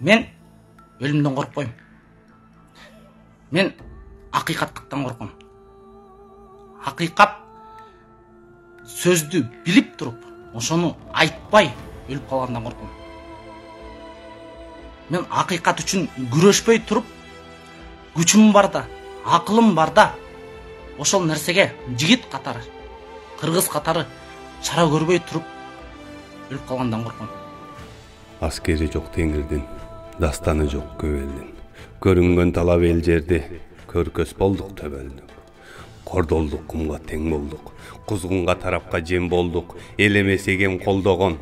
Мен өлімден қорықпаймын. Мен ақиқаттықтан қорқам. Ақиқат сөзді біліп тұрып, ошоны айтпай өліп қалғандан қорқам. Мен ақиқат үшін күрөшпей тұрып, күчім барда, ақылым барда, ошол нәрсеге жигит қатары, қырғыз қатары чара көрбей тұрып, өліп қалғандан қорқам. Аскери жок теңирдин, дастаны жок көбелдин. Көрүнгөн талап эл жерде, көркөс болдук төбөлдүк. Кордолдук кумга тең болдук, кузгунга тарапка жем болдук. Эл эмес эгем колдогон,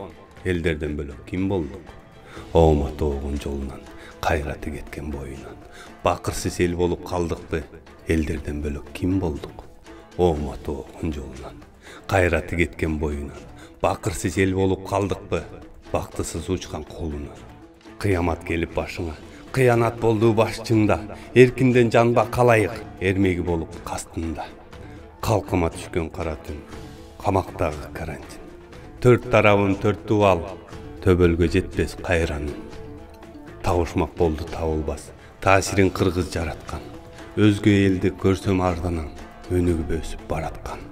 элдерден бөлөк ким болдук? Оомат оогун жолунан, кайраты кеткен боюнан. Бакырсыз эл болуп калдыкпы, элдерден бөлөк ким болдук? Оомат оогун жолунан, кайраты кеткен боюнан. Бакырсыз эл болуп калдыкпы, бактысыз учкан колунан. Кыямат келип башыңа, кыянат болду башчыңда. Эркинден жанба калайык, эрмеги болуп кастында. Калкыма түшкөн кара түн, камактагы карантин. Төрт тарабын төрт дубал, төбөлгө жетпес кайранын. Табышмак болду табылбас, таасирин кыргыз жараткан. Өзгө элди көрсөм арданан, өнүгүп өсүп бараткан.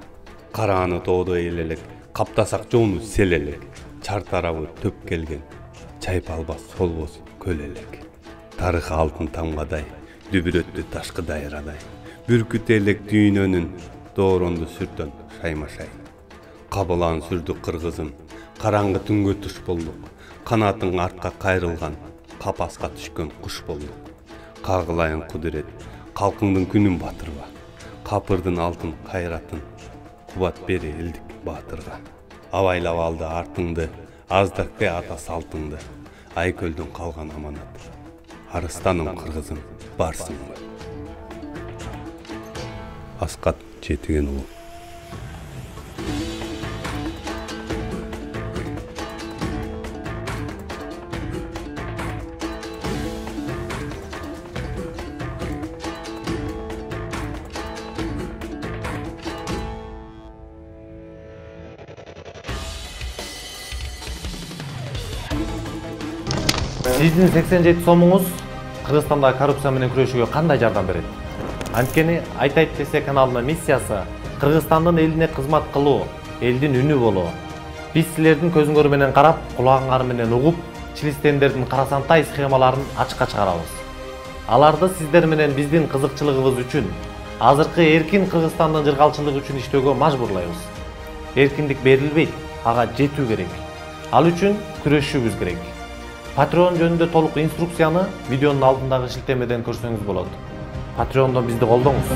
Карааны тоодо элелек, каптасак жоону селелек. Чар тарабы төп келген, чайпалбас солбос көл элек. Тарыхы алтын тамгадай, дүбүрөттү ташкы дайрадай. Бүркүт элек дүйнөнүн, дооронду сүртөн шаймашай. Кабылан сүрдү кыргызым, караңгы түнгө туш болдук. Канатың артка кайрылган, капаска түшкөн куш болдук. Кагылайын кудурет, калкыңдын күнүн батырба. Капырдын алтын кайратын, кубат бери элдик баатырга. Абайлап алды артыңды, аздакпе ата салтыңды. Айкөлдөн калган аманат, арыстаным кыргызым барсыңбы? Аскат Жетиген уулу. Сиздин 87 сомуңуз Кыргызстандагы коррупция менен күрөшүүгө кандай жардам берет? Анткени Айтайт ТС каналынын миссиясы Кыргызстандын элине кызмат кылуу, элдин үнү болуу. Биз силердин көзүңөр менен карап, кулагыңар менен угуп, чилистендердин карасантай схемаларын ачыкка чыгарабыз. Аларды сиздер менен биздин кызыкчылыгыбыз үчүн, азыркы эркин Кыргызстандын жыргалчылыгы үчүн иштөөгө мажбурлайбыз. Эркиндик берилбейт, ага жетүү керек. Ал үчүн күрөшүүбүз керек. Patreon жөнүндө толук инструкцияны видеонун алдындагы шилтемеден көрсөңүз болот. Patreon'дон бизди колдоңуз.